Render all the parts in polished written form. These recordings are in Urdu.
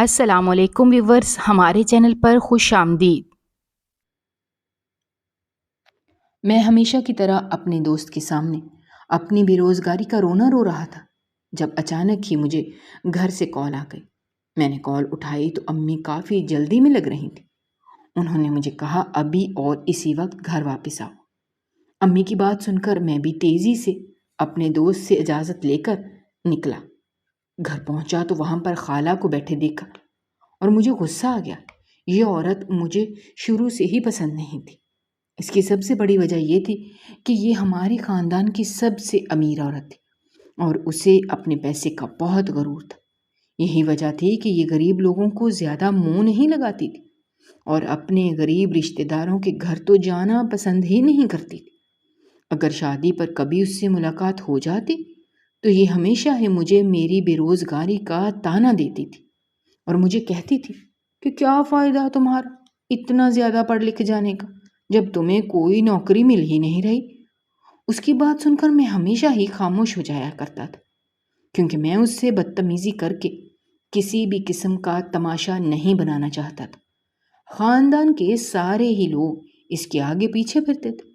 السلام علیکم ویورز، ہمارے چینل پر خوش آمدید۔ میں ہمیشہ کی طرح اپنے دوست کے سامنے اپنی بے روزگاری کا رونا رو رہا تھا جب اچانک ہی مجھے گھر سے کال آ گئی۔ میں نے کال اٹھائی تو امی کافی جلدی میں لگ رہی تھیں۔ انہوں نے مجھے کہا ابھی اور اسی وقت گھر واپس آؤ۔ امی کی بات سن کر میں بھی تیزی سے اپنے دوست سے اجازت لے کر نکلا۔ گھر پہنچا تو وہاں پر خالہ کو بیٹھے دیکھا اور مجھے غصہ آ گیا۔ یہ عورت مجھے شروع سے ہی پسند نہیں تھی۔ اس کی سب سے بڑی وجہ یہ تھی کہ یہ ہمارے خاندان کی سب سے امیر عورت تھی اور اسے اپنے پیسے کا بہت غرور تھا۔ یہی وجہ تھی کہ یہ غریب لوگوں کو زیادہ منہ نہیں لگاتی تھی اور اپنے غریب رشتہ داروں کے گھر تو جانا پسند ہی نہیں کرتی تھی۔ اگر شادی پر کبھی اس سے ملاقات ہو جاتی تو یہ ہمیشہ ہی مجھے میری بے روزگاری کا تانا دیتی تھی اور مجھے کہتی تھی کہ کیا فائدہ تمہارا اتنا زیادہ پڑھ لکھ جانے کا جب تمہیں کوئی نوکری مل ہی نہیں رہی۔ اس کی بات سن کر میں ہمیشہ ہی خاموش ہو جایا کرتا تھا کیونکہ میں اس سے بدتمیزی کر کے کسی بھی قسم کا تماشا نہیں بنانا چاہتا تھا۔ خاندان کے سارے ہی لوگ اس کے آگے پیچھے پھرتے تھے۔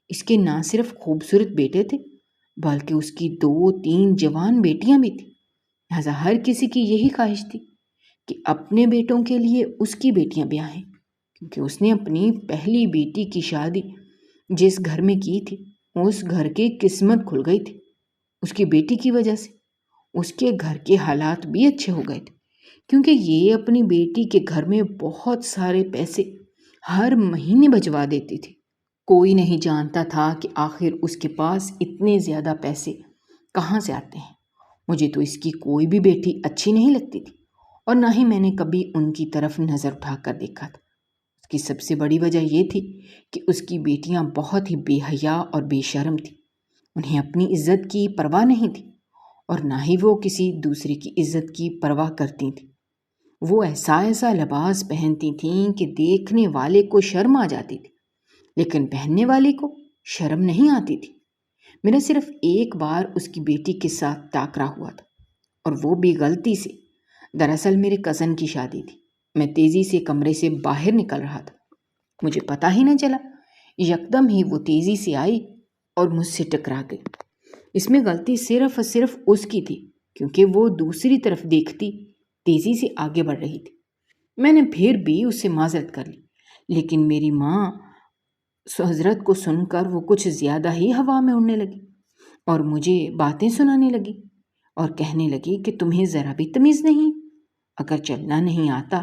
اس کے نہ صرف خوبصورت بیٹے تھے بلکہ اس کی 2-3 جوان بیٹیاں بھی تھیں۔ لہٰذا ہر کسی کی یہی خواہش تھی کہ اپنے بیٹوں کے لیے اس کی بیٹیاں بیاہیں، کیونکہ اس نے اپنی پہلی بیٹی کی شادی جس گھر میں کی تھی اس گھر کی قسمت کھل گئی تھی۔ اس کی بیٹی کی وجہ سے اس کے گھر کے حالات بھی اچھے ہو گئے تھے کیونکہ یہ اپنی بیٹی کے گھر میں بہت سارے پیسے ہر مہینے بھجوا دیتی تھی۔ کوئی نہیں جانتا تھا کہ آخر اس کے پاس اتنے زیادہ پیسے کہاں سے آتے ہیں۔ مجھے تو اس کی کوئی بھی بیٹی اچھی نہیں لگتی تھی اور نہ ہی میں نے کبھی ان کی طرف نظر اٹھا کر دیکھا تھا۔ اس کی سب سے بڑی وجہ یہ تھی کہ اس کی بیٹیاں بہت ہی بے حیا اور بے شرم تھیں۔ انہیں اپنی عزت کی پرواہ نہیں تھی اور نہ ہی وہ کسی دوسرے کی عزت کی پرواہ کرتی تھیں۔ وہ ایسا لباس پہنتی تھیں کہ دیکھنے والے کو شرم آ جاتی تھی لیکن پہننے والے کو شرم نہیں آتی تھی۔ میرا صرف ایک بار اس کی بیٹی کے ساتھ ٹاکرا ہوا تھا اور وہ بھی غلطی سے۔ دراصل میرے کزن کی شادی تھی۔ میں تیزی سے کمرے سے باہر نکل رہا تھا۔ مجھے پتہ ہی نہ چلا، یکدم ہی وہ تیزی سے آئی اور مجھ سے ٹکرا گئی۔ اس میں غلطی صرف اور صرف اس کی تھی کیونکہ وہ دوسری طرف دیکھتی تیزی سے آگے بڑھ رہی تھی۔ میں نے پھر بھی اس سے معذرت کر لی لیکن میری ماں حضرت کو سن کر وہ کچھ زیادہ ہی ہوا میں اڑنے لگی اور مجھے باتیں سنانے لگی اور کہنے لگی کہ تمہیں ذرا بھی تمیز نہیں، اگر چلنا نہیں آتا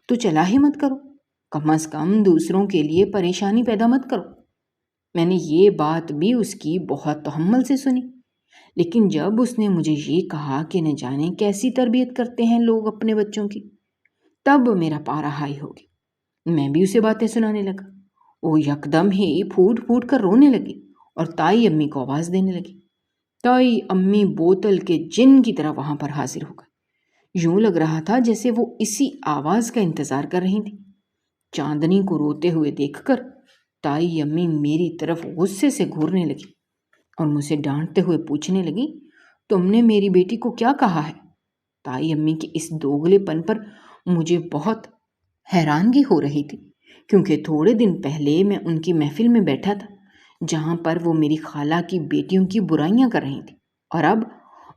تو چلا ہی مت کرو، کم از کم دوسروں کے لیے پریشانی پیدا مت کرو۔ میں نے یہ بات بھی اس کی بہت تحمل سے سنی لیکن جب اس نے مجھے یہ کہا کہ نہ جانے کیسی تربیت کرتے ہیں لوگ اپنے بچوں کی، تب میرا پارا ہائی ہو گیا۔ میں بھی اسے باتیں سنانے لگا۔ وہ یکدم ہی پھوٹ پھوٹ کر رونے لگی اور تائی امی کو آواز دینے لگی۔ تائی امی بوتل کے جن کی طرح وہاں پر حاضر ہو گئی۔ یوں لگ رہا تھا جیسے وہ اسی آواز کا انتظار کر رہی تھی۔ چاندنی کو روتے ہوئے دیکھ کر تائی امی میری طرف غصے سے گھورنے لگی اور مجھ سے ڈانٹتے ہوئے پوچھنے لگی، تم نے میری بیٹی کو کیا کہا ہے؟ تائی امی کے اس دوگلے پن پر مجھے بہت حیرانگی ہو رہی تھی کیونکہ تھوڑے دن پہلے میں ان کی محفل میں بیٹھا تھا جہاں پر وہ میری خالہ کی بیٹیوں کی برائیاں کر رہی تھیں اور اب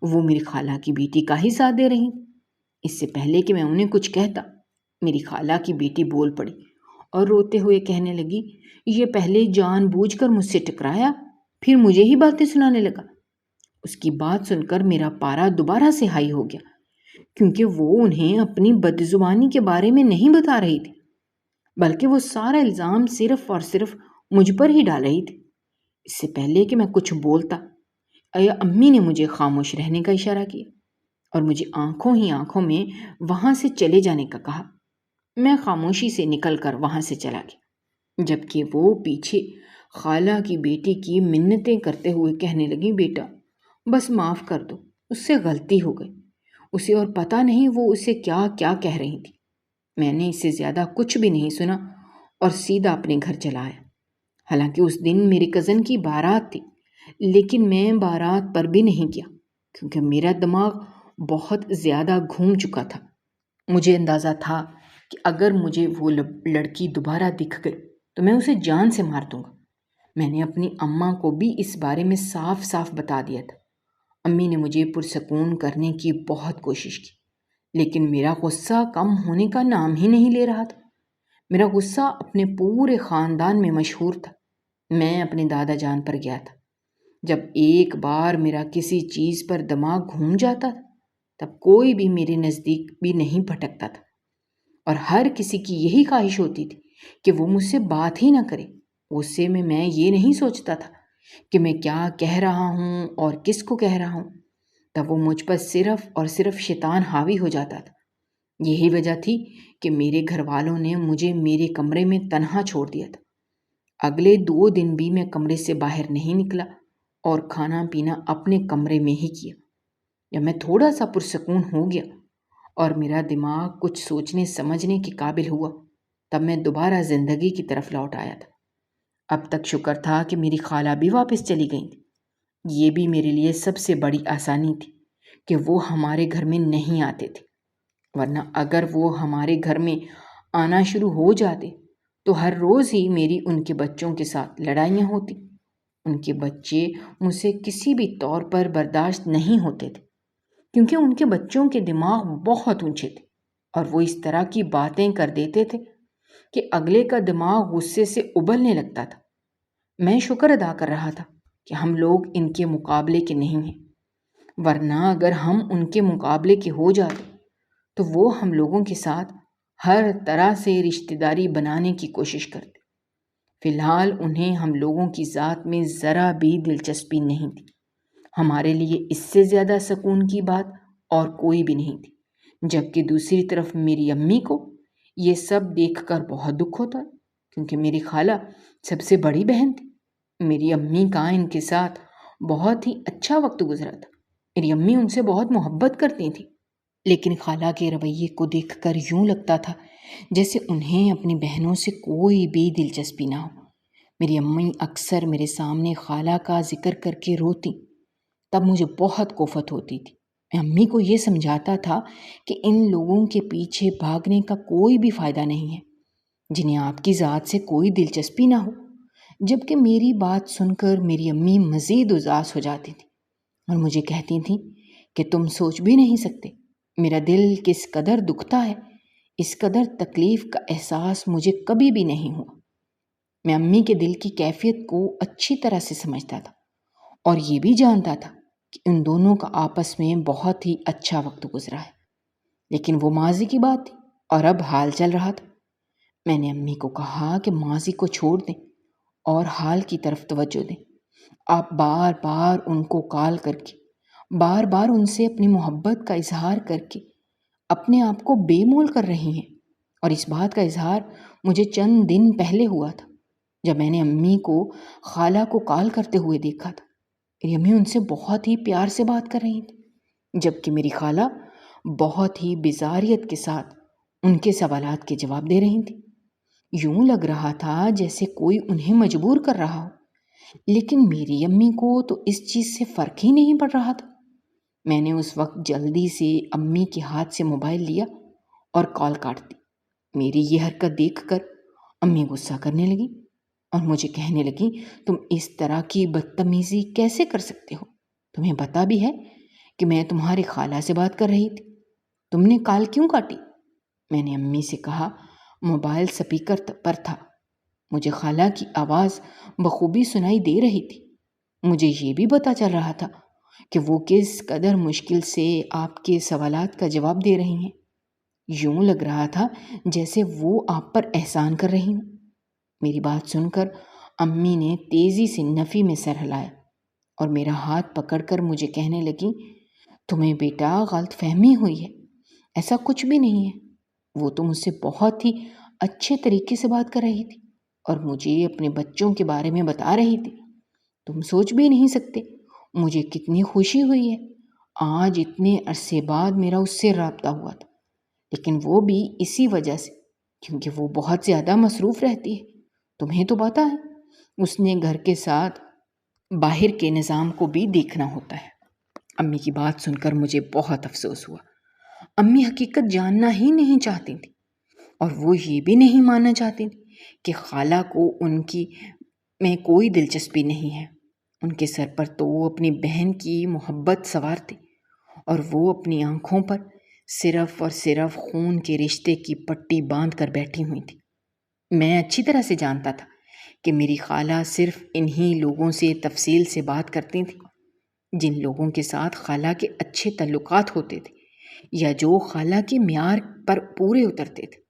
وہ میری خالہ کی بیٹی کا ہی ساتھ دے رہی تھیں۔ اس سے پہلے کہ میں انہیں کچھ کہتا، میری خالہ کی بیٹی بول پڑی اور روتے ہوئے کہنے لگی، یہ پہلے جان بوجھ کر مجھ سے ٹکرایا پھر مجھے ہی باتیں سنانے لگا۔ اس کی بات سن کر میرا پارا دوبارہ سے ہائی ہو گیا کیونکہ وہ انہیں اپنی بدزبانی کے بارے میں نہیں بتا رہی تھی بلکہ وہ سارا الزام صرف اور صرف مجھ پر ہی ڈال رہی تھی۔ اس سے پہلے کہ میں کچھ بولتا، امی نے مجھے خاموش رہنے کا اشارہ کیا اور مجھے آنکھوں ہی آنکھوں میں وہاں سے چلے جانے کا کہا۔ میں خاموشی سے نکل کر وہاں سے چلا گیا جبکہ وہ پیچھے خالہ کی بیٹی کی منتیں کرتے ہوئے کہنے لگی، بیٹا بس معاف کر دو، اس سے غلطی ہو گئی۔ اسے اور پتہ نہیں وہ اسے کیا کیا کہہ رہی تھی۔ میں نے اس سے زیادہ کچھ بھی نہیں سنا اور سیدھا اپنے گھر چلا آیا۔ حالانکہ اس دن میرے کزن کی بارات تھی لیکن میں بارات پر بھی نہیں گیا کیونکہ میرا دماغ بہت زیادہ گھوم چکا تھا۔ مجھے اندازہ تھا کہ اگر مجھے وہ لڑکی دوبارہ دکھ گئی تو میں اسے جان سے مار دوں گا۔ میں نے اپنی اماں کو بھی اس بارے میں صاف صاف بتا دیا تھا۔ امی نے مجھے پرسکون کرنے کی بہت کوشش کی، لیکن میرا غصہ کم ہونے کا نام ہی نہیں لے رہا تھا۔ میرا غصہ اپنے پورے خاندان میں مشہور تھا۔ میں اپنے دادا جان پر گیا تھا۔ جب ایک بار میرا کسی چیز پر دماغ گھوم جاتا تھا تب کوئی بھی میرے نزدیک بھی نہیں بھٹکتا تھا، اور ہر کسی کی یہی خواہش ہوتی تھی کہ وہ مجھ سے بات ہی نہ کرے۔ غصے میں یہ نہیں سوچتا تھا کہ میں کیا کہہ رہا ہوں اور کس کو کہہ رہا ہوں، تب وہ مجھ پر صرف اور صرف شیطان حاوی ہو جاتا تھا۔ یہی وجہ تھی کہ میرے گھر والوں نے مجھے میرے کمرے میں تنہا چھوڑ دیا تھا۔ اگلے 2 دن بھی میں کمرے سے باہر نہیں نکلا اور کھانا پینا اپنے کمرے میں ہی کیا۔ جب میں تھوڑا سا پرسکون ہو گیا اور میرا دماغ کچھ سوچنے سمجھنے کے قابل ہوا تب میں دوبارہ زندگی کی طرف لوٹ آیا تھا۔ اب تک شکر تھا کہ میری خالہ بھی واپس چلی گئی تھی۔ یہ بھی میرے لیے سب سے بڑی آسانی تھی کہ وہ ہمارے گھر میں نہیں آتے تھے، ورنہ اگر وہ ہمارے گھر میں آنا شروع ہو جاتے تو ہر روز ہی میری ان کے بچوں کے ساتھ لڑائیاں ہوتی۔ ان کے بچے مجھ سے کسی بھی طور پر برداشت نہیں ہوتے تھے، کیونکہ ان کے بچوں کے دماغ بہت اونچے تھے اور وہ اس طرح کی باتیں کر دیتے تھے کہ اگلے کا دماغ غصے سے ابلنے لگتا تھا۔ میں شکر ادا کر رہا تھا کہ ہم لوگ ان کے مقابلے کے نہیں ہیں، ورنہ اگر ہم ان کے مقابلے کے ہو جاتے تو وہ ہم لوگوں کے ساتھ ہر طرح سے رشتہ داری بنانے کی کوشش کرتے۔ فی الحال انہیں ہم لوگوں کی ذات میں ذرا بھی دلچسپی نہیں تھی۔ ہمارے لیے اس سے زیادہ سکون کی بات اور کوئی بھی نہیں تھی، جبکہ دوسری طرف میری امی کو یہ سب دیکھ کر بہت دکھ ہوتا، کیونکہ میری خالہ سب سے بڑی بہن تھی۔ میری امی کا ان کے ساتھ بہت ہی اچھا وقت گزرا تھا۔ میری امی ان سے بہت محبت کرتی تھی، لیکن خالہ کے رویے کو دیکھ کر یوں لگتا تھا جیسے انہیں اپنی بہنوں سے کوئی بھی دلچسپی نہ ہو۔ میری امی اکثر میرے سامنے خالہ کا ذکر کر کے روتی، تب مجھے بہت کوفت ہوتی تھی۔ میں امی کو یہ سمجھاتا تھا کہ ان لوگوں کے پیچھے بھاگنے کا کوئی بھی فائدہ نہیں ہے جنہیں آپ کی ذات سے کوئی دلچسپی نہ ہو، جبکہ میری بات سن کر میری امی مزید اداس ہو جاتی تھی اور مجھے کہتی تھیں کہ تم سوچ بھی نہیں سکتے میرا دل کس قدر دکھتا ہے، اس قدر تکلیف کا احساس مجھے کبھی بھی نہیں ہوا۔ میں امی کے دل کی کیفیت کو اچھی طرح سے سمجھتا تھا اور یہ بھی جانتا تھا کہ ان دونوں کا آپس میں بہت ہی اچھا وقت گزرا ہے، لیکن وہ ماضی کی بات تھی اور اب حال چل رہا تھا۔ میں نے امی کو کہا کہ ماضی کو چھوڑ دیں اور حال کی طرف توجہ دیں۔ آپ بار بار ان کو کال کر کے، بار بار ان سے اپنی محبت کا اظہار کر کے اپنے آپ کو بے مول کر رہی ہیں، اور اس بات کا اظہار مجھے چند دن پہلے ہوا تھا جب میں نے امی کو خالہ کو کال کرتے ہوئے دیکھا تھا۔ میری امی ان سے بہت ہی پیار سے بات کر رہی تھی، جبکہ میری خالہ بہت ہی بیزاریت کے ساتھ ان کے سوالات کے جواب دے رہی تھی۔ یوں لگ رہا تھا جیسے کوئی انہیں مجبور کر رہا ہو، لیکن میری امی کو تو اس چیز سے فرق ہی نہیں پڑ رہا تھا۔ میں نے اس وقت جلدی سے امی کے ہاتھ سے موبائل لیا اور کال کاٹ دی۔ میری یہ حرکت دیکھ کر امی غصہ کرنے لگی اور مجھے کہنے لگی، تم اس طرح کی بدتمیزی کیسے کر سکتے ہو؟ تمہیں پتہ بھی ہے کہ میں تمہاری خالہ سے بات کر رہی تھی، تم نے کال کیوں کاٹی؟ میں نے امی سے کہا، موبائل سپیکر پر تھا، مجھے خالہ کی آواز بخوبی سنائی دے رہی تھی۔ مجھے یہ بھی پتہ چل رہا تھا کہ وہ کس قدر مشکل سے آپ کے سوالات کا جواب دے رہی ہیں۔ یوں لگ رہا تھا جیسے وہ آپ پر احسان کر رہی ہوں۔ میری بات سن کر امی نے تیزی سے نفی میں سر ہلایا اور میرا ہاتھ پکڑ کر مجھے کہنے لگی، تمہیں بیٹا غلط فہمی ہوئی ہے، ایسا کچھ بھی نہیں ہے۔ وہ تو مجھ سے بہت ہی اچھے طریقے سے بات کر رہی تھی اور مجھے اپنے بچوں کے بارے میں بتا رہی تھی۔ تم سوچ بھی نہیں سکتے مجھے کتنی خوشی ہوئی ہے۔ آج اتنے عرصے بعد میرا اس سے رابطہ ہوا تھا، لیکن وہ بھی اسی وجہ سے کیونکہ وہ بہت زیادہ مصروف رہتی ہے۔ تمہیں تو پتہ ہے اس نے گھر کے ساتھ باہر کے نظام کو بھی دیکھنا ہوتا ہے۔ امی کی بات سن کر مجھے بہت افسوس ہوا۔ امی حقیقت جاننا ہی نہیں چاہتی تھی، اور وہ یہ بھی نہیں ماننا چاہتی تھی کہ خالہ کو ان کی میں کوئی دلچسپی نہیں ہے۔ ان کے سر پر تو وہ اپنی بہن کی محبت سوار تھی، اور وہ اپنی آنکھوں پر صرف اور صرف خون کے رشتے کی پٹی باندھ کر بیٹھی ہوئی تھی۔ میں اچھی طرح سے جانتا تھا کہ میری خالہ صرف انہی لوگوں سے تفصیل سے بات کرتی تھی، جن لوگوں کے ساتھ خالہ کے اچھے تعلقات ہوتے تھے یا جو خالہ کے معیار پر پورے اترتے تھے۔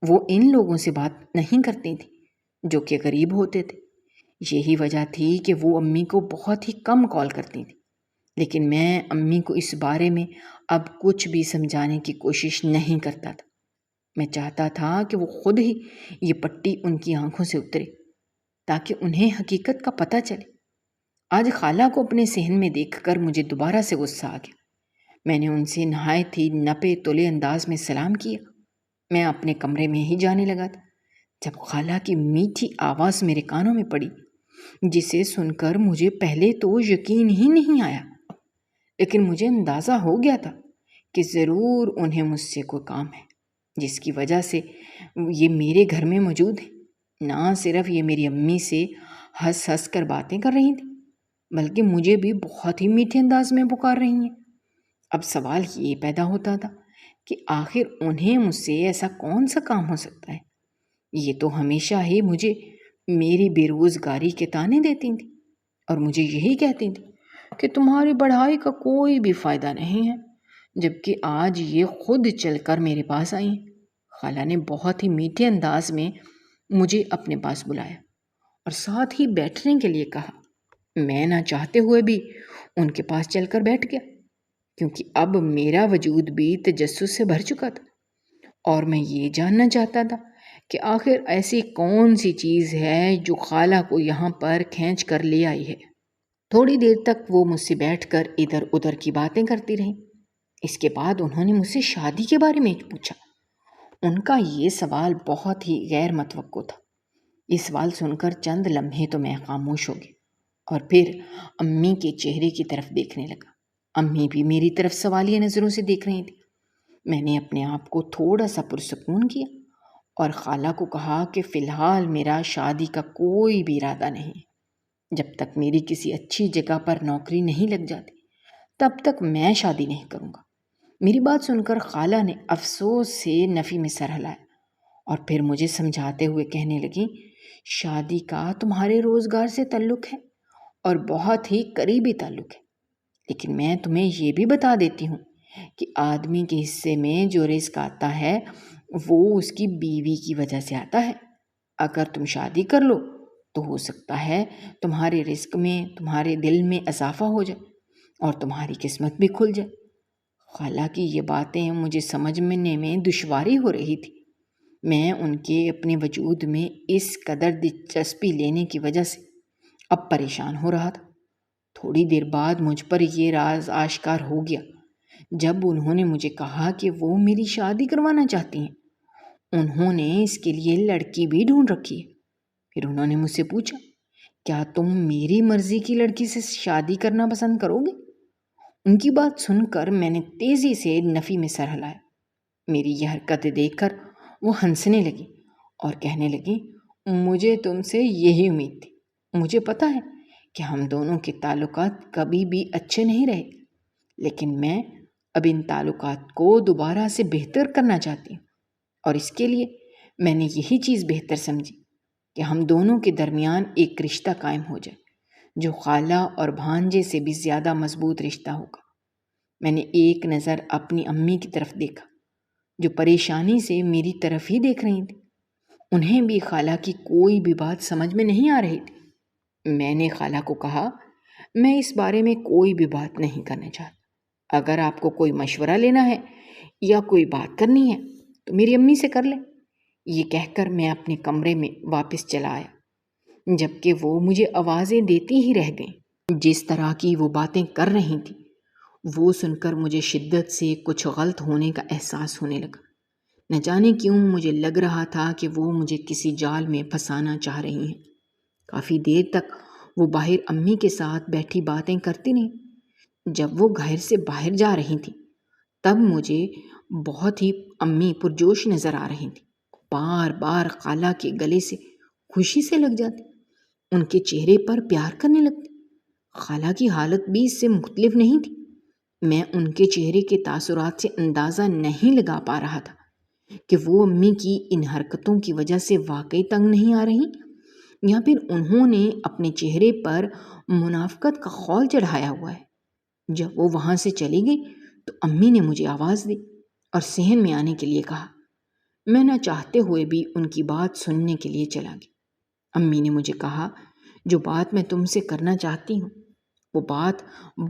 وہ ان لوگوں سے بات نہیں کرتی تھی جو کہ غریب ہوتے تھے۔ یہی وجہ تھی کہ وہ امی کو بہت ہی کم کال کرتی تھی، لیکن میں امی کو اس بارے میں اب کچھ بھی سمجھانے کی کوشش نہیں کرتا تھا۔ میں چاہتا تھا کہ وہ خود ہی یہ پٹی ان کی آنکھوں سے اترے تاکہ انہیں حقیقت کا پتہ چلے۔ آج خالہ کو اپنے صحن میں دیکھ کر مجھے دوبارہ سے غصہ آ گیا۔ میں نے ان سے نہایت ہی نپے تلے انداز میں سلام کیا۔ میں اپنے کمرے میں ہی جانے لگا تھا جب خالہ کی میٹھی آواز میرے کانوں میں پڑی، جسے سن کر مجھے پہلے تو یقین ہی نہیں آیا، لیکن مجھے اندازہ ہو گیا تھا کہ ضرور انہیں مجھ سے کوئی کام ہے جس کی وجہ سے یہ میرے گھر میں موجود ہے۔ نہ صرف یہ میری امی سے ہنس ہنس کر باتیں کر رہی تھیں، بلکہ مجھے بھی بہت ہی میٹھے انداز میں پکار رہی ہیں۔ اب سوال یہ پیدا ہوتا تھا کہ آخر انہیں مجھ سے ایسا کون سا کام ہو سکتا ہے۔ یہ تو ہمیشہ ہی مجھے میری بے روزگاری کے طعنے دیتی تھیں اور مجھے یہی کہتی تھیں کہ تمہاری پڑھائی کا کوئی بھی فائدہ نہیں ہے، جبکہ آج یہ خود چل کر میرے پاس آئی ہیں۔ خالہ نے بہت ہی میٹھے انداز میں مجھے اپنے پاس بلایا اور ساتھ ہی بیٹھنے کے لیے کہا۔ میں نہ چاہتے ہوئے بھی ان کے پاس چل کر بیٹھ گیا، کیونکہ اب میرا وجود بھی تجسس سے بھر چکا تھا اور میں یہ جاننا چاہتا تھا کہ آخر ایسی کون سی چیز ہے جو خالہ کو یہاں پر کھینچ کر لے آئی ہے۔ تھوڑی دیر تک وہ مجھ سے بیٹھ کر ادھر ادھر کی باتیں کرتی رہیں۔ اس کے بعد انہوں نے مجھ سے شادی کے بارے میں پوچھا۔ ان کا یہ سوال بہت ہی غیر متوقع تھا۔ یہ سوال سن کر چند لمحے تو میں خاموش ہو گیا اور پھر امی کے چہرے کی طرف دیکھنے لگا۔ امی بھی میری طرف سوالیہ نظروں سے دیکھ رہی تھی۔ میں نے اپنے آپ کو تھوڑا سا پرسکون کیا اور خالہ کو کہا کہ فی الحال میرا شادی کا کوئی بھی ارادہ نہیں ہے۔ جب تک میری کسی اچھی جگہ پر نوکری نہیں لگ جاتی تب تک میں شادی نہیں کروں گا۔ میری بات سن کر خالہ نے افسوس سے نفی میں سر ہلایا اور پھر مجھے سمجھاتے ہوئے کہنے لگی، شادی کا تمہارے روزگار سے تعلق ہے اور بہت ہی قریبی تعلق ہے، لیکن میں تمہیں یہ بھی بتا دیتی ہوں کہ آدمی کے حصے میں جو رزق آتا ہے وہ اس کی بیوی کی وجہ سے آتا ہے۔ اگر تم شادی کر لو تو ہو سکتا ہے تمہارے رزق میں، تمہارے دل میں اضافہ ہو جائے اور تمہاری قسمت بھی کھل جائے۔ خالہ کی یہ باتیں مجھے سمجھنے میں دشواری ہو رہی تھی۔ میں ان کے اپنے وجود میں اس قدر دلچسپی لینے کی وجہ سے اب پریشان ہو رہا تھا۔ تھوڑی دیر بعد مجھ پر یہ راز آشکار ہو گیا جب انہوں نے مجھے کہا کہ وہ میری شادی کروانا چاہتی ہیں۔ انہوں نے اس کے لیے لڑکی بھی ڈھونڈ رکھی ہے۔ پھر انہوں نے مجھ سے پوچھا، کیا تم میری مرضی کی لڑکی سے شادی کرنا پسند کرو گے؟ ان کی بات سن کر میں نے تیزی سے نفی میں سر ہلایا۔ میری یہ حرکت دیکھ کر وہ ہنسنے لگی اور کہنے لگی، مجھے تم سے یہی امید تھی۔ مجھے پتہ ہے کہ ہم دونوں کے تعلقات کبھی بھی اچھے نہیں رہے، لیکن میں اب ان تعلقات کو دوبارہ سے بہتر کرنا چاہتی ہوں، اور اس کے لیے میں نے یہی چیز بہتر سمجھی کہ ہم دونوں کے درمیان ایک رشتہ قائم ہو جائے جو خالہ اور بھانجے سے بھی زیادہ مضبوط رشتہ ہوگا۔ میں نے ایک نظر اپنی امی کی طرف دیکھا جو پریشانی سے میری طرف ہی دیکھ رہی تھی۔ انہیں بھی خالہ کی کوئی بھی بات سمجھ میں نہیں آ رہی تھی۔ میں نے خالہ کو کہا، میں اس بارے میں کوئی بھی بات نہیں کرنا چاہتا۔ اگر آپ کو کوئی مشورہ لینا ہے یا کوئی بات کرنی ہے تو میری امی سے کر لیں۔ یہ کہہ کر میں اپنے کمرے میں واپس چلا آیا، جبکہ وہ مجھے آوازیں دیتی ہی رہ گئیں۔ جس طرح کی وہ باتیں کر رہی تھیں وہ سن کر مجھے شدت سے کچھ غلط ہونے کا احساس ہونے لگا۔ نہ جانے کیوں مجھے لگ رہا تھا کہ وہ مجھے کسی جال میں پھنسانا چاہ رہی ہیں۔ کافی دیر تک وہ باہر امی کے ساتھ بیٹھی باتیں کرتی رہیں۔ جب وہ گھر سے باہر جا رہی تھیں تب مجھے بہت ہی امی پرجوش نظر آ رہی تھیں، بار بار خالہ کے گلے سے خوشی سے لگ جاتی، ان کے چہرے پر پیار کرنے لگتی۔ خالہ کی حالت بھی اس سے مختلف نہیں تھی۔ میں ان کے چہرے کے تاثرات سے اندازہ نہیں لگا پا رہا تھا کہ وہ امی کی ان حرکتوں کی وجہ سے واقعی تنگ نہیں آ رہی، یا پھر انہوں نے اپنے چہرے پر منافقت کا خول چڑھایا ہوا ہے۔ جب وہ وہاں سے چلی گئی تو امی نے مجھے آواز دی اور صحن میں آنے کے لیے کہا۔ میں نہ چاہتے ہوئے بھی ان کی بات سننے کے لیے چلا گیا۔ امی نے مجھے کہا، جو بات میں تم سے کرنا چاہتی ہوں وہ بات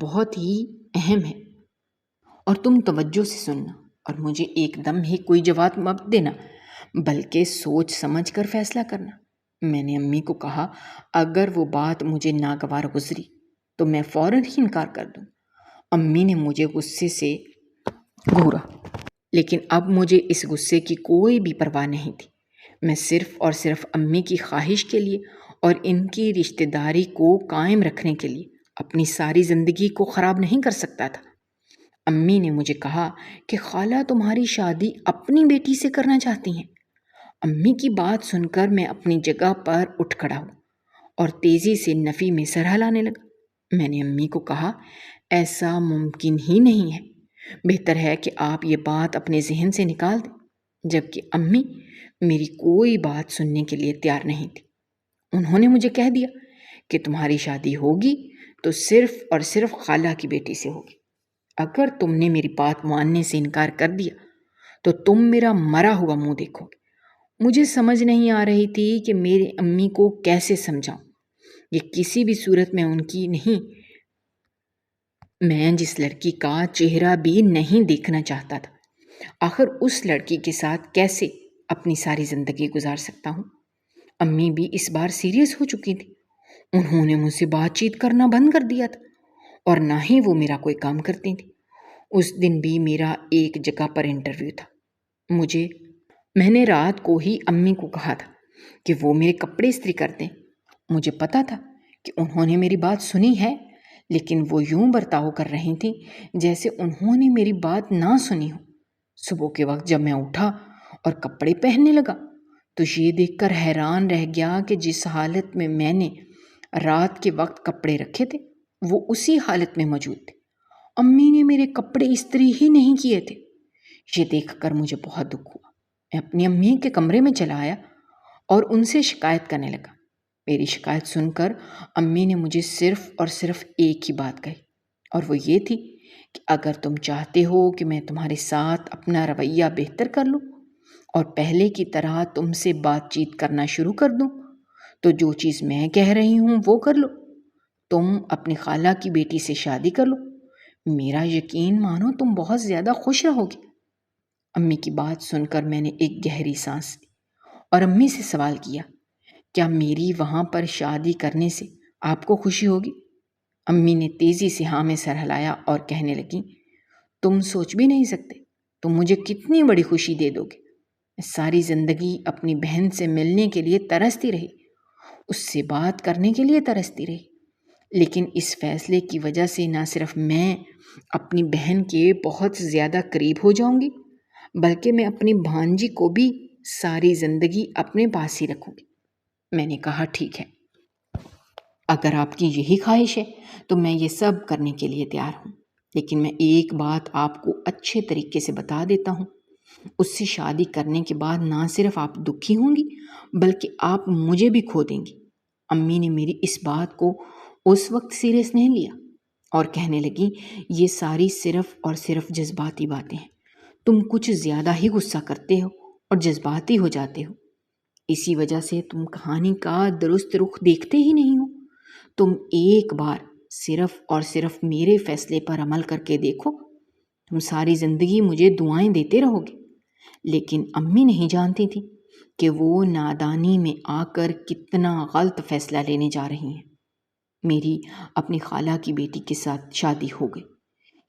بہت ہی اہم ہے، اور تم توجہ سے سننا اور مجھے ایک دم ہی کوئی جواب مت دینا، بلکہ سوچ سمجھ کر فیصلہ کرنا۔ میں نے امی کو کہا، اگر وہ بات مجھے ناگوار گزری تو میں فوراً ہی انکار کر دوں۔ امی نے مجھے غصے سے گھورا، لیکن اب مجھے اس غصے کی کوئی بھی پرواہ نہیں تھی۔ میں صرف اور صرف امی کی خواہش کے لیے اور ان کی رشتہ داری کو قائم رکھنے کے لیے اپنی ساری زندگی کو خراب نہیں کر سکتا تھا۔ امی نے مجھے کہا کہ خالہ تمہاری شادی اپنی بیٹی سے کرنا چاہتی ہیں۔ امی کی بات سن کر میں اپنی جگہ پر اٹھ کھڑا ہوا اور تیزی سے نفی میں سر ہلانے لگا۔ میں نے امی کو کہا، ایسا ممکن ہی نہیں ہے، بہتر ہے کہ آپ یہ بات اپنے ذہن سے نکال دیں۔ جبکہ امی میری کوئی بات سننے کے لیے تیار نہیں تھی۔ انہوں نے مجھے کہہ دیا کہ تمہاری شادی ہوگی تو صرف اور صرف خالہ کی بیٹی سے ہوگی۔ اگر تم نے میری بات ماننے سے انکار کر دیا تو تم میرا مرا ہوا منہ دیکھو گے۔ مجھے سمجھ نہیں آ رہی تھی کہ میری امی کو کیسے سمجھاؤں۔ یہ کسی بھی صورت میں ان کی نہیں، میں جس لڑکی کا چہرہ بھی نہیں دیکھنا چاہتا تھا، آخر اس لڑکی کے ساتھ کیسے اپنی ساری زندگی گزار سکتا ہوں۔ امی بھی اس بار سیریس ہو چکی تھی۔ انہوں نے مجھ سے بات چیت کرنا بند کر دیا تھا اور نہ ہی وہ میرا کوئی کام کرتی تھی۔ اس دن بھی میرا ایک جگہ پر انٹرویو تھا۔ میں نے رات کو ہی امی کو کہا تھا کہ وہ میرے کپڑے استری کر دیں۔ مجھے پتا تھا کہ انہوں نے میری بات سنی ہے، لیکن وہ یوں برتاؤ کر رہی تھیں جیسے انہوں نے میری بات نہ سنی ہو۔ صبح کے وقت جب میں اٹھا اور کپڑے پہننے لگا تو یہ دیکھ کر حیران رہ گیا کہ جس حالت میں نے رات کے وقت کپڑے رکھے تھے وہ اسی حالت میں موجود تھے۔ امی نے میرے کپڑے استری ہی نہیں کیے تھے۔ یہ دیکھ کر مجھے بہت دکھ ہوا۔ میں اپنی امی کے کمرے میں چلا آیا اور ان سے شکایت کرنے لگا۔ میری شکایت سن کر امی نے مجھے صرف اور صرف ایک ہی بات کہی، اور وہ یہ تھی کہ اگر تم چاہتے ہو کہ میں تمہارے ساتھ اپنا رویہ بہتر کر لوں اور پہلے کی طرح تم سے بات چیت کرنا شروع کر دوں تو جو چیز میں کہہ رہی ہوں وہ کر لو۔ تم اپنی خالہ کی بیٹی سے شادی کر لو۔ میرا یقین مانو تم بہت زیادہ خوش رہو گی۔ امی کی بات سن کر میں نے ایک گہری سانس لی اور امی سے سوال کیا، کیا میری وہاں پر شادی کرنے سے آپ کو خوشی ہوگی؟ امی نے تیزی سے ہاں میں سر ہلایا اور کہنے لگی، تم سوچ بھی نہیں سکتے تم مجھے کتنی بڑی خوشی دے دو گے۔ میں ساری زندگی اپنی بہن سے ملنے کے لیے ترستی رہی، اس سے بات کرنے کے لیے ترستی رہی، لیکن اس فیصلے کی وجہ سے نہ صرف میں اپنی بہن کے بہت زیادہ قریب ہو جاؤں گی، بلکہ میں اپنی بھانجی کو بھی ساری زندگی اپنے پاس ہی رکھوں گی۔ میں نے کہا، ٹھیک ہے، اگر آپ کی یہی خواہش ہے تو میں یہ سب کرنے کے لیے تیار ہوں، لیکن میں ایک بات آپ کو اچھے طریقے سے بتا دیتا ہوں، اس سے شادی کرنے کے بعد نہ صرف آپ دکھی ہوں گی بلکہ آپ مجھے بھی کھو دیں گی۔ امی نے میری اس بات کو اس وقت سیریس نہیں لیا اور کہنے لگی، یہ ساری صرف اور صرف جذباتی باتیں ہیں، تم کچھ زیادہ ہی غصہ کرتے ہو اور جذباتی ہو جاتے ہو، اسی وجہ سے تم کہانی کا درست رخ دیکھتے ہی نہیں ہو۔ تم ایک بار صرف اور صرف میرے فیصلے پر عمل کر کے دیکھو، تم ساری زندگی مجھے دعائیں دیتے رہو گے۔ لیکن امی نہیں جانتی تھی کہ وہ نادانی میں آ کر کتنا غلط فیصلہ لینے جا رہی ہیں۔ میری اپنی خالہ کی بیٹی کے ساتھ شادی ہو گئی۔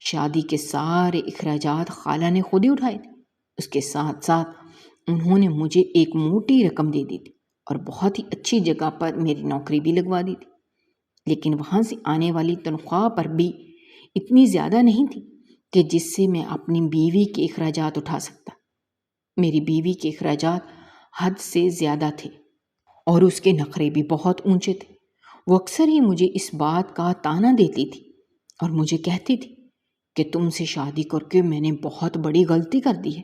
شادی کے سارے اخراجات خالہ نے خود ہی اٹھائے تھے۔ اس کے ساتھ ساتھ انہوں نے مجھے ایک موٹی رقم دے دی تھی اور بہت ہی اچھی جگہ پر میری نوکری بھی لگوا دی تھی، لیکن وہاں سے آنے والی تنخواہ پر بھی اتنی زیادہ نہیں تھی کہ جس سے میں اپنی بیوی کے اخراجات اٹھا سکتا۔ میری بیوی کے اخراجات حد سے زیادہ تھے اور اس کے نخرے بھی بہت اونچے تھے۔ وہ اکثر ہی مجھے اس بات کا طعنہ دیتی تھی اور مجھے کہتی تھی کہ تم سے شادی کر کے میں نے بہت بڑی غلطی کر دی ہے۔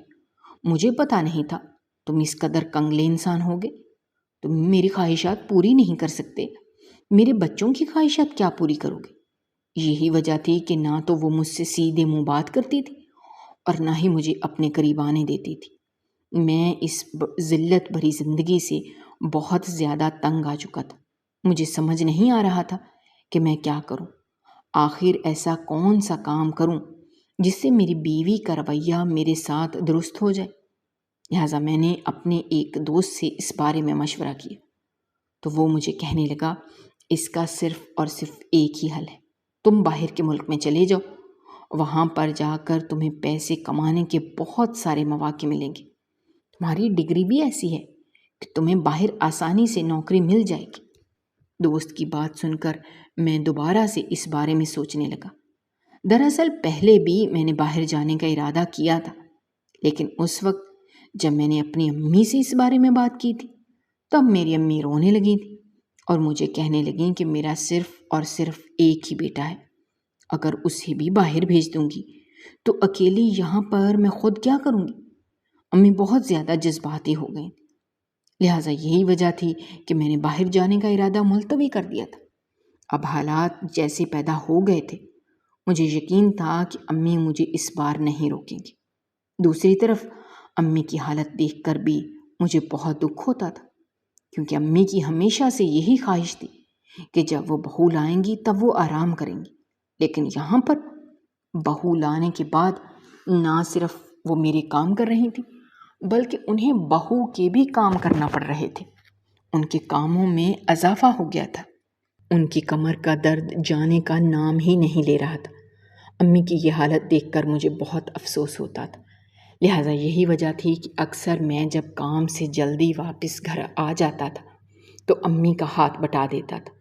مجھے پتہ نہیں تھا تم اس قدر کنگلے انسان ہوگے۔ تم میری خواہشات پوری نہیں کر سکتے، میرے بچوں کی خواہشات کیا پوری کرو گے؟ یہی وجہ تھی کہ نہ تو وہ مجھ سے سیدھے منہ بات کرتی تھی اور نہ ہی مجھے اپنے قریب آنے دیتی تھی۔ میں اس ذلت بھری زندگی سے بہت زیادہ تنگ آ چکا تھا۔ مجھے سمجھ نہیں آ رہا تھا کہ میں کیا کروں۔ آخر ایسا کون سا کام کروں جس سے میری بیوی کا رویہ میرے ساتھ درست ہو جائے؟ لہٰذا میں نے اپنے ایک دوست سے اس بارے میں مشورہ کیا تو وہ مجھے کہنے لگا، اس کا صرف اور صرف ایک ہی حل ہے۔ تم باہر کے ملک میں چلے جاؤ، وہاں پر جا کر تمہیں پیسے کمانے کے بہت سارے مواقع ملیں گے۔ تمہاری ڈگری بھی ایسی ہے کہ تمہیں باہر آسانی سے نوکری مل جائے گی۔ دوست کی بات سن کر میں دوبارہ سے اس بارے میں سوچنے لگا۔ دراصل پہلے بھی میں نے باہر جانے کا ارادہ کیا تھا، لیکن اس وقت جب میں نے اپنی امی سے اس بارے میں بات کی تھی تب میری امی رونے لگی تھی اور مجھے کہنے لگیں کہ میرا صرف اور صرف ایک ہی بیٹا ہے، اگر اسے بھی باہر بھیج دوں گی تو اکیلی یہاں پر میں خود کیا کروں گی؟ امی بہت زیادہ جذباتی ہو گئیں، لہٰذا یہی وجہ تھی کہ میں نے باہر جانے کا ارادہ ملتوی کر دیا تھا۔ اب حالات جیسے پیدا ہو گئے تھے، مجھے یقین تھا کہ امی مجھے اس بار نہیں روکیں گی۔ دوسری طرف امی کی حالت دیکھ کر بھی مجھے بہت دکھ ہوتا تھا، کیونکہ امی کی ہمیشہ سے یہی خواہش تھی کہ جب وہ بہو لائیں گی تب وہ آرام کریں گی، لیکن یہاں پر بہو لانے کے بعد نہ صرف وہ میرے کام کر رہی تھی بلکہ انہیں بہو کے بھی کام کرنا پڑ رہے تھے۔ ان کے کاموں میں اضافہ ہو گیا تھا۔ ان کی کمر کا درد جانے کا نام ہی نہیں لے رہا تھا۔ امی کی یہ حالت دیکھ کر مجھے بہت افسوس ہوتا تھا، لہٰذا یہی وجہ تھی کہ اکثر میں جب کام سے جلدی واپس گھر آ جاتا تھا تو امی کا ہاتھ بٹا دیتا تھا۔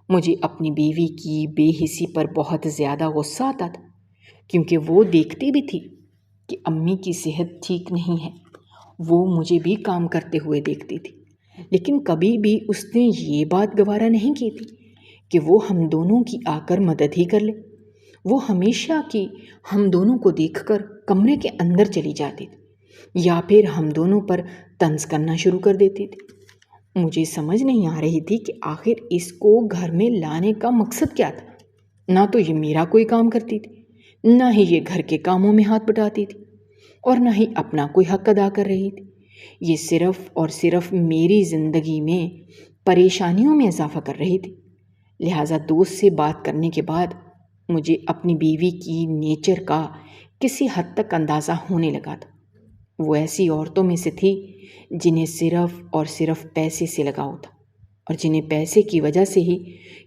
مجھے اپنی بیوی کی بے حسی پر بہت زیادہ غصہ آتا تھا، کیونکہ وہ دیکھتی بھی تھی کہ امی کی صحت ٹھیک نہیں ہے۔ وہ مجھے بھی کام کرتے ہوئے دیکھتی تھی، لیکن کبھی بھی اس نے یہ بات گوارا نہیں کی تھی کہ وہ ہم دونوں کی آ کر مدد ہی کر لے۔ وہ ہمیشہ کی ہم دونوں کو دیکھ کر کمرے کے اندر چلی جاتی تھی یا پھر ہم دونوں پر طنز کرنا شروع کر دیتی تھی۔ مجھے سمجھ نہیں آ رہی تھی کہ آخر اس کو گھر میں لانے کا مقصد کیا تھا۔ نہ تو یہ میرا کوئی کام کرتی تھی، نہ ہی یہ گھر کے کاموں میں ہاتھ بٹاتی تھی، اور نہ ہی اپنا کوئی حق ادا کر رہی تھی۔ یہ صرف اور صرف میری زندگی میں پریشانیوں میں اضافہ کر رہی تھی۔ لہٰذا دوست سے بات کرنے کے بعد مجھے اپنی بیوی کی نیچر کا کسی حد تک اندازہ ہونے لگا تھا۔ وہ ایسی عورتوں میں سے تھی جنہیں صرف اور صرف پیسے سے لگاؤ تھا اور جنہیں پیسے کی وجہ سے ہی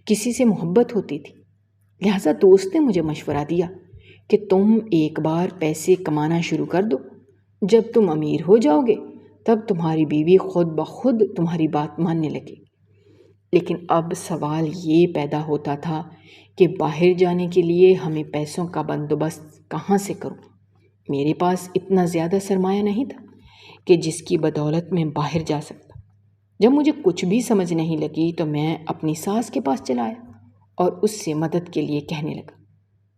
کسی سے محبت ہوتی تھی۔ لہٰذا دوست نے مجھے مشورہ دیا کہ تم ایک بار پیسے کمانا شروع کر دو، جب تم امیر ہو جاؤ گے تب تمہاری بیوی خود بخود تمہاری بات ماننے لگے۔ لیکن اب سوال یہ پیدا ہوتا تھا کہ باہر جانے کے لیے ہمیں پیسوں کا بندوبست کہاں سے کروں؟ میرے پاس اتنا زیادہ سرمایہ نہیں تھا کہ جس کی بدولت میں باہر جا سکتا۔ جب مجھے کچھ بھی سمجھ نہیں لگی تو میں اپنی ساس کے پاس چلا آیا اور اس سے مدد کے لیے کہنے لگا۔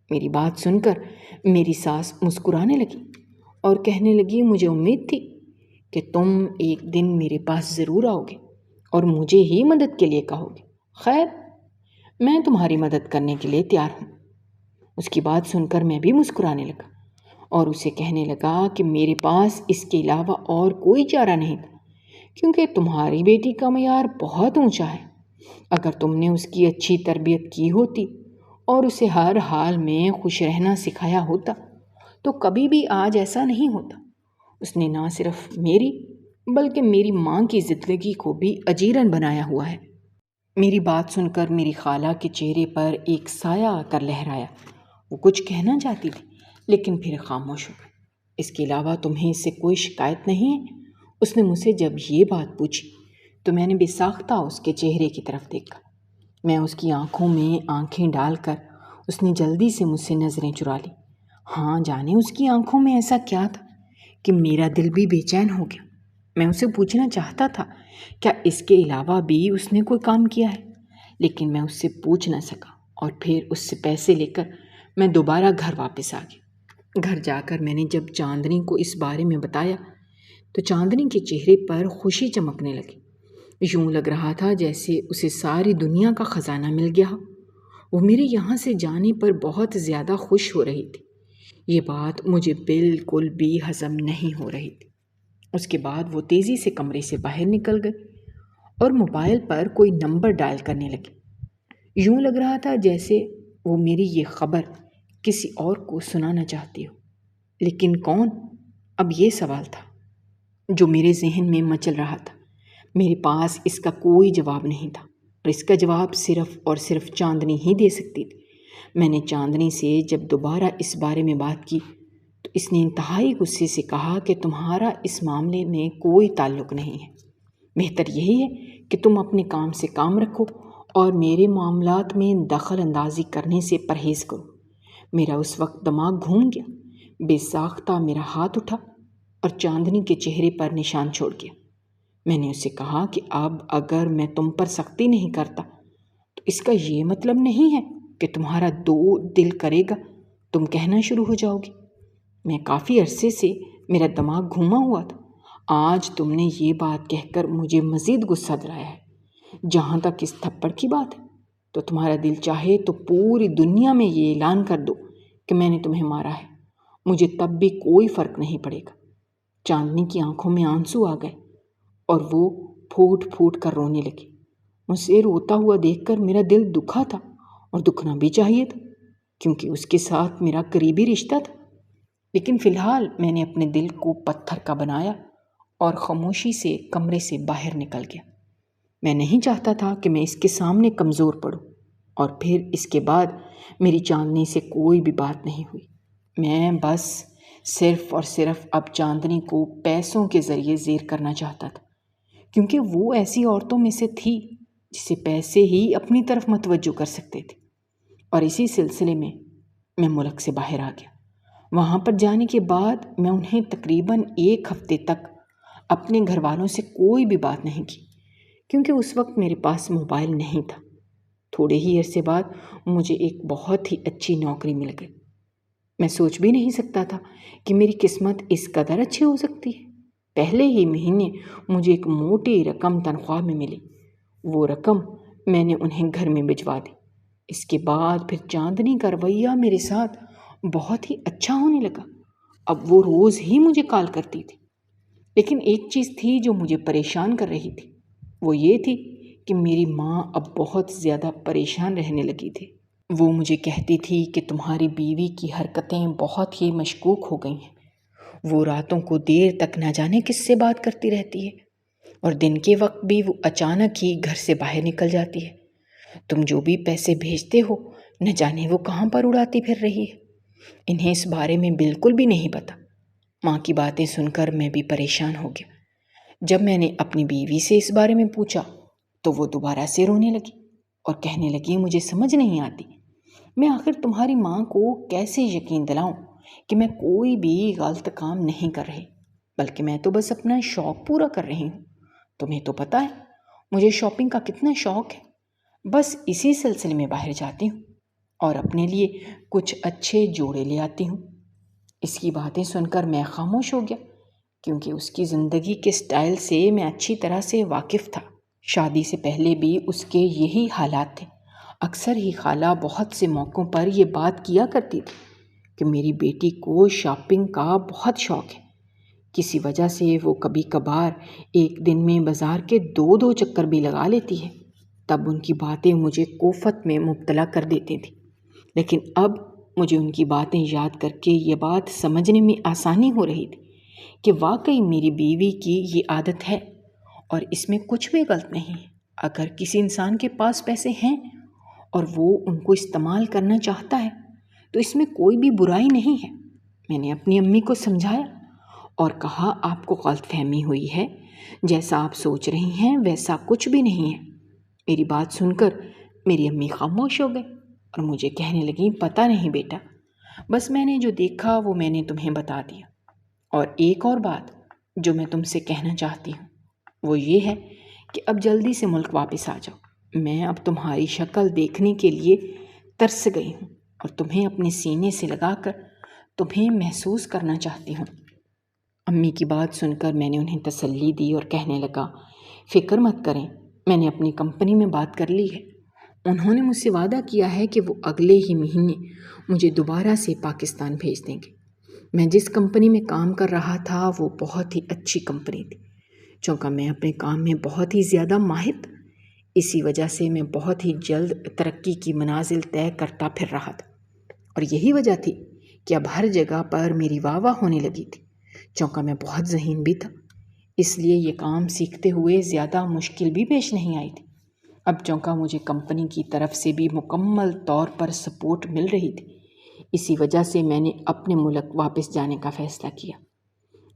میری بات سن کر میری ساس مسکرانے لگی اور کہنے لگی، مجھے امید تھی کہ تم ایک دن میرے پاس ضرور آؤ گے اور مجھے ہی مدد کے لیے کہو گے۔ خیر، میں تمہاری مدد کرنے کے لیے تیار ہوں۔ اس کی بات سن کر میں بھی مسکرانے لگا اور اسے کہنے لگا کہ میرے پاس اس کے علاوہ اور کوئی چارہ نہیں تھا، کیونکہ تمہاری بیٹی کا معیار بہت اونچا ہے۔ اگر تم نے اس کی اچھی تربیت کی ہوتی اور اسے ہر حال میں خوش رہنا سکھایا ہوتا تو کبھی بھی آج ایسا نہیں ہوتا۔ اس نے نہ صرف میری بلکہ میری ماں کی زندگی کو بھی اجیرن بنایا ہوا ہے۔ میری بات سن کر میری خالہ کے چہرے پر ایک سایہ آ کر لہرایا۔ وہ کچھ کہنا چاہتی تھی لیکن پھر خاموش ہو گئی۔ اس کے علاوہ تمہیں اس سے کوئی شکایت نہیں ہے؟ اس نے مجھ سے جب یہ بات پوچھی تو میں نے بے ساختہ اس کے چہرے کی طرف دیکھا۔ میں اس کی آنکھوں میں آنکھیں ڈال کر اس نے جلدی سے مجھ سے نظریں چرا لی۔ ہاں جانے اس کی آنکھوں میں ایسا کیا تھا کہ میرا دل بھی بے چین ہو گیا۔ میں اسے پوچھنا چاہتا تھا کیا اس کے علاوہ بھی اس نے کوئی کام کیا ہے، لیکن میں اس سے پوچھ نہ سکا، اور پھر اس سے پیسے لے کر میں دوبارہ گھر واپس آ گیا۔ گھر جا کر میں نے جب چاندنی کو اس بارے میں بتایا تو چاندنی کے چہرے پر خوشی چمکنے لگی۔ یوں لگ رہا تھا جیسے اسے ساری دنیا کا خزانہ مل گیا ہو۔ وہ میرے یہاں سے جانے پر بہت زیادہ خوش ہو رہی تھی۔ یہ بات مجھے بالکل بھی ہضم نہیں ہو رہی تھی۔ اس کے بعد وہ تیزی سے کمرے سے باہر نکل گئی اور موبائل پر کوئی نمبر ڈائل کرنے لگی۔ یوں لگ رہا تھا جیسے وہ میری یہ خبر کسی اور کو سنانا چاہتی ہو، لیکن کون؟ اب یہ سوال تھا جو میرے ذہن میں مچل رہا تھا۔ میرے پاس اس کا کوئی جواب نہیں تھا، اور اس کا جواب صرف اور صرف چاندنی ہی دے سکتی تھی۔ میں نے چاندنی سے جب دوبارہ اس بارے میں بات کی تو اس نے انتہائی غصے سے کہا کہ تمہارا اس معاملے میں کوئی تعلق نہیں ہے۔ بہتر یہی ہے کہ تم اپنے کام سے کام رکھو اور میرے معاملات میں دخل اندازی کرنے سے پرہیز کرو۔ میرا اس وقت دماغ گھوم گیا۔ بے ساختہ میرا ہاتھ اٹھا اور چاندنی کے چہرے پر نشان چھوڑ گیا۔ میں نے اسے کہا کہ اب اگر میں تم پر سختی نہیں کرتا تو اس کا یہ مطلب نہیں ہے کہ تمہارا دل کرے گا تم کہنا شروع ہو جاؤ گی۔ میں کافی عرصے سے میرا دماغ گھوما ہوا تھا۔ آج تم نے یہ بات کہہ کر مجھے مزید غصہ دلایا ہے۔ جہاں تک اس تھپڑ کی بات ہے تو تمہارا دل چاہے تو پوری دنیا میں یہ اعلان کر دو کہ میں نے تمہیں مارا ہے، مجھے تب بھی کوئی فرق نہیں پڑے گا۔ چاندنی کی آنکھوں میں آنسو آ گئے اور وہ پھوٹ پھوٹ کر رونے لگی۔ مجھے روتا ہوا دیکھ کر میرا دل دکھا تھا، اور دکھنا بھی چاہیے تھا کیونکہ اس کے ساتھ میرا قریبی رشتہ تھا۔ لیکن فی الحال میں نے اپنے دل کو پتھر کا بنایا اور خاموشی سے کمرے سے باہر نکل گیا۔ میں نہیں چاہتا تھا کہ میں اس کے سامنے کمزور پڑوں، اور پھر اس کے بعد میری چاندنی سے کوئی بھی بات نہیں ہوئی۔ میں بس صرف اور صرف اب چاندنی کو پیسوں کے ذریعے زیر کرنا چاہتا تھا، کیونکہ وہ ایسی عورتوں میں سے تھی جسے پیسے ہی اپنی طرف متوجہ کر سکتے تھے۔ اور اسی سلسلے میں میں ملک سے باہر آ گیا۔ وہاں پر جانے کے بعد میں انہیں تقریباً 1 ہفتے تک اپنے گھر والوں سے کوئی بھی بات نہیں کی، کیونکہ اس وقت میرے پاس موبائل نہیں تھا۔ تھوڑے ہی عرصے بعد مجھے ایک بہت ہی اچھی نوکری مل گئی۔ میں سوچ بھی نہیں سکتا تھا کہ میری قسمت اس قدر اچھی ہو سکتی ہے۔ پہلے ہی مہینے مجھے ایک موٹی رقم تنخواہ میں ملی۔ وہ رقم میں نے انہیں گھر میں بھجوا دی۔ اس کے بعد پھر چاندنی کا رویہ میرے ساتھ بہت ہی اچھا ہونے لگا۔ اب وہ روز ہی مجھے کال کرتی تھی۔ لیکن ایک چیز تھی جو مجھے پریشان کر رہی تھی، وہ یہ تھی کہ میری ماں اب بہت زیادہ پریشان رہنے لگی تھی۔ وہ مجھے کہتی تھی کہ تمہاری بیوی کی حرکتیں بہت ہی مشکوک ہو گئی ہیں۔ وہ راتوں کو دیر تک نہ جانے کس سے بات کرتی رہتی ہے، اور دن کے وقت بھی وہ اچانک ہی گھر سے باہر نکل جاتی ہے۔ تم جو بھی پیسے بھیجتے ہو نہ جانے وہ کہاں پر اڑاتی پھر رہی ہے۔ انہیں اس بارے میں بالکل بھی نہیں پتا۔ ماں کی باتیں سن کر میں بھی پریشان ہو گیا۔ جب میں نے اپنی بیوی سے اس بارے میں پوچھا تو وہ دوبارہ سے رونے لگی اور کہنے لگی مجھے سمجھ نہیں آتی، میں آخر تمہاری ماں کو کیسے یقین دلاؤں کہ میں کوئی بھی غلط کام نہیں کر رہی، بلکہ میں تو بس اپنا شوق پورا کر رہی ہوں۔ تمہیں تو پتہ ہے مجھے شاپنگ کا کتنا شوق ہے۔ بس اسی سلسلے میں باہر جاتی ہوں اور اپنے لیے کچھ اچھے جوڑے لے آتی ہوں۔ اس کی باتیں سن کر میں خاموش ہو گیا، کیونکہ اس کی زندگی کے سٹائل سے میں اچھی طرح سے واقف تھا۔ شادی سے پہلے بھی اس کے یہی حالات تھے۔ اکثر ہی خالہ بہت سے موقعوں پر یہ بات کیا کرتی تھی کہ میری بیٹی کو شاپنگ کا بہت شوق ہے۔ کسی وجہ سے وہ کبھی کبھار ایک دن میں بازار کے 2 چکر بھی لگا لیتی ہے۔ تب ان کی باتیں مجھے کوفت میں مبتلا کر دیتی تھیں، لیکن اب مجھے ان کی باتیں یاد کر کے یہ بات سمجھنے میں آسانی ہو رہی تھی کہ واقعی میری بیوی کی یہ عادت ہے اور اس میں کچھ بھی غلط نہیں ہے۔ اگر کسی انسان کے پاس پیسے ہیں اور وہ ان کو استعمال کرنا چاہتا ہے تو اس میں کوئی بھی برائی نہیں ہے۔ میں نے اپنی امی کو سمجھایا اور کہا آپ کو غلط فہمی ہوئی ہے، جیسا آپ سوچ رہی ہیں ویسا کچھ بھی نہیں ہے۔ میری بات سن کر میری امی خاموش ہو گئی اور مجھے کہنے لگیں پتہ نہیں بیٹا، بس میں نے جو دیکھا وہ میں نے تمہیں بتا دیا۔ اور ایک اور بات جو میں تم سے کہنا چاہتی ہوں وہ یہ ہے کہ اب جلدی سے ملک واپس آ جاؤ۔ میں اب تمہاری شکل دیکھنے کے لیے ترس گئی ہوں اور تمہیں اپنے سینے سے لگا کر تمہیں محسوس کرنا چاہتی ہوں۔ امی کی بات سن کر میں نے انہیں تسلی دی اور کہنے لگا، فکر مت کریں، میں نے اپنی کمپنی میں بات کر لی ہے۔ انہوں نے مجھ سے وعدہ کیا ہے کہ وہ اگلے ہی مہینے مجھے دوبارہ سے پاکستان بھیج دیں گے۔ میں جس کمپنی میں کام کر رہا تھا وہ بہت ہی اچھی کمپنی تھی، چونکہ میں اپنے کام میں بہت ہی زیادہ ماہر تھا۔ اسی وجہ سے میں بہت ہی جلد ترقی کی منازل طے کرتا پھر رہا تھا، اور یہی وجہ تھی کہ اب ہر جگہ پر میری واہ واہ ہونے لگی تھی، چونکہ میں بہت ذہین بھی تھا۔ اس لیے یہ کام سیکھتے ہوئے زیادہ مشکل بھی پیش نہیں آئی تھی۔ اب چونکہ مجھے کمپنی کی طرف سے بھی مکمل طور پر سپورٹ مل رہی تھی، اسی وجہ سے میں نے اپنے ملک واپس جانے کا فیصلہ کیا۔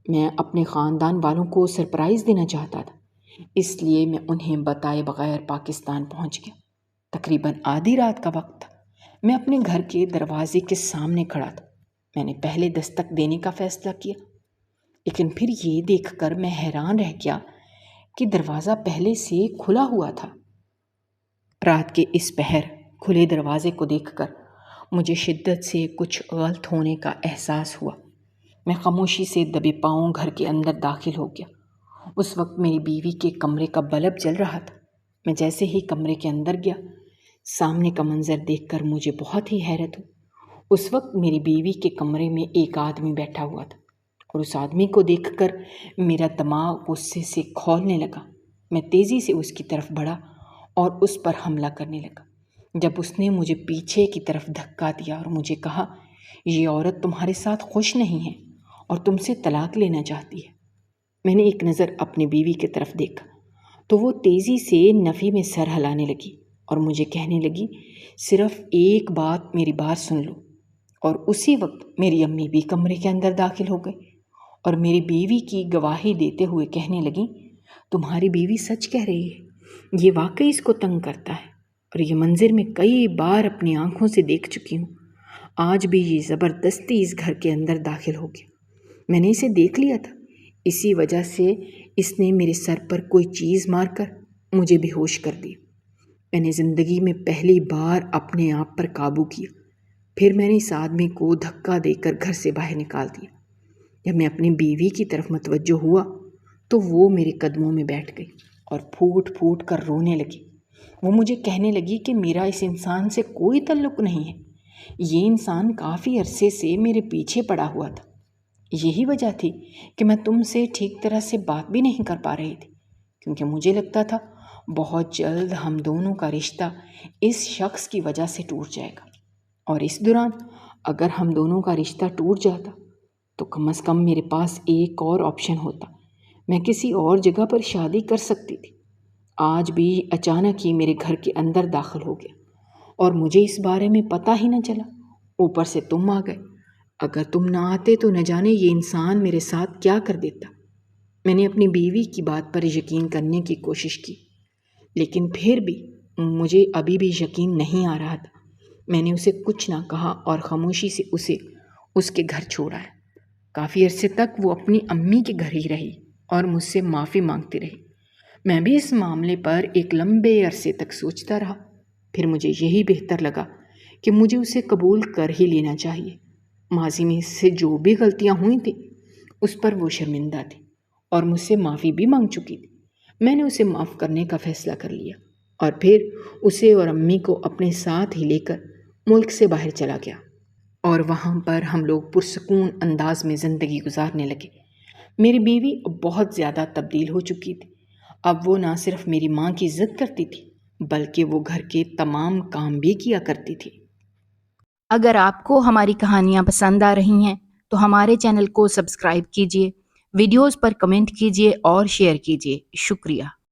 میں اپنے خاندان والوں کو سرپرائز دینا چاہتا تھا، اس لیے میں انہیں بتائے بغیر پاکستان پہنچ گیا۔ تقریباً آدھی رات کا وقت تھا۔ میں اپنے گھر کے دروازے کے سامنے کھڑا تھا۔ میں نے پہلے دستک دینے کا فیصلہ کیا، لیکن پھر یہ دیکھ کر میں حیران رہ گیا کہ دروازہ پہلے سے کھلا ہوا تھا۔ رات کے اس پہر کھلے دروازے کو دیکھ کر مجھے شدت سے کچھ غلط ہونے کا احساس ہوا۔ میں خاموشی سے دبے پاؤں گھر کے اندر داخل ہو گیا۔ اس وقت میری بیوی کے کمرے کا بلب جل رہا تھا۔ میں جیسے ہی کمرے کے اندر گیا، سامنے کا منظر دیکھ کر مجھے بہت ہی حیرت ہوئی۔ اس وقت میری بیوی کے کمرے میں ایک آدمی بیٹھا ہوا تھا، اور اس آدمی کو دیکھ کر میرا دماغ غصے سے کھولنے لگا۔ میں تیزی سے اس کی طرف بڑھا اور اس پر حملہ کرنے لگا۔ جب اس نے مجھے پیچھے کی طرف دھکا دیا اور مجھے کہا، یہ عورت تمہارے ساتھ خوش نہیں ہے اور تم سے طلاق لینا چاہتی ہے۔ میں نے ایک نظر اپنی بیوی کی طرف دیکھا تو وہ تیزی سے نفی میں سر ہلانے لگی اور مجھے کہنے لگی، صرف ایک بات میری بات سن لو۔ اور اسی وقت میری امی بھی کمرے کے اندر داخل ہو گئی اور میری بیوی کی گواہی دیتے ہوئے کہنے لگی، تمہاری بیوی سچ کہہ رہی ہے، یہ واقعی اس کو تنگ کرتا ہے، اور یہ منظر میں کئی بار اپنی آنکھوں سے دیکھ چکی ہوں۔ آج بھی یہ زبردستی اس گھر کے اندر داخل ہو گیا۔ میں نے اسے دیکھ لیا تھا، اسی وجہ سے اس نے میرے سر پر کوئی چیز مار کر مجھے بے ہوش کر دیا۔ میں نے زندگی میں پہلی بار اپنے آپ پر قابو کیا۔ پھر میں نے اس آدمی کو دھکا دے کر گھر سے باہر نکال دیا۔ جب میں اپنی بیوی کی طرف متوجہ ہوا تو وہ میرے قدموں میں بیٹھ گئی اور پھوٹ پھوٹ کر رونے لگی۔ وہ مجھے کہنے لگی کہ میرا اس انسان سے کوئی تعلق نہیں ہے، یہ انسان کافی عرصے سے میرے پیچھے پڑا ہوا تھا۔ یہی وجہ تھی کہ میں تم سے ٹھیک طرح سے بات بھی نہیں کر پا رہی تھی، کیونکہ مجھے لگتا تھا بہت جلد ہم دونوں کا رشتہ اس شخص کی وجہ سے ٹوٹ جائے گا، اور اس دوران اگر ہم دونوں کا رشتہ ٹوٹ جاتا تو کم از کم میرے پاس ایک اور آپشن ہوتا، میں کسی اور جگہ پر شادی کر سکتی تھی۔ آج بھی اچانک ہی میرے گھر کے اندر داخل ہو گیا اور مجھے اس بارے میں پتہ ہی نہ چلا، اوپر سے تم آ گئے۔ اگر تم نہ آتے تو نہ جانے یہ انسان میرے ساتھ کیا کر دیتا۔ میں نے اپنی بیوی کی بات پر یقین کرنے کی کوشش کی، لیکن پھر بھی مجھے ابھی بھی یقین نہیں آ رہا تھا۔ میں نے اسے کچھ نہ کہا اور خاموشی سے اسے اس کے گھر چھوڑ آیا۔ کافی عرصے تک وہ اپنی امی کے گھر ہی رہی اور مجھ سے معافی مانگتی رہی۔ میں بھی اس معاملے پر ایک لمبے عرصے تک سوچتا رہا، پھر مجھے یہی بہتر لگا کہ مجھے اسے قبول کر ہی لینا چاہیے۔ ماضی میں اس سے جو بھی غلطیاں ہوئی تھیں اس پر وہ شرمندہ تھی اور مجھ سے معافی بھی مانگ چکی تھی۔ میں نے اسے معاف کرنے کا فیصلہ کر لیا اور پھر اسے اور امی کو اپنے ساتھ ہی لے کر ملک سے باہر چلا گیا، اور وہاں پر ہم لوگ پرسکون انداز میں زندگی گزارنے لگے۔ میری بیوی اب بہت زیادہ تبدیل ہو چکی تھی۔ اب وہ نہ صرف میری ماں کی عزت کرتی تھی بلکہ وہ گھر کے تمام کام بھی کیا کرتی تھی۔ اگر آپ کو ہماری کہانیاں پسند آ رہی ہیں تو ہمارے چینل کو سبسکرائب کیجیے، ویڈیوز پر کمنٹ کیجیے اور شیئر کیجیے۔ شکریہ۔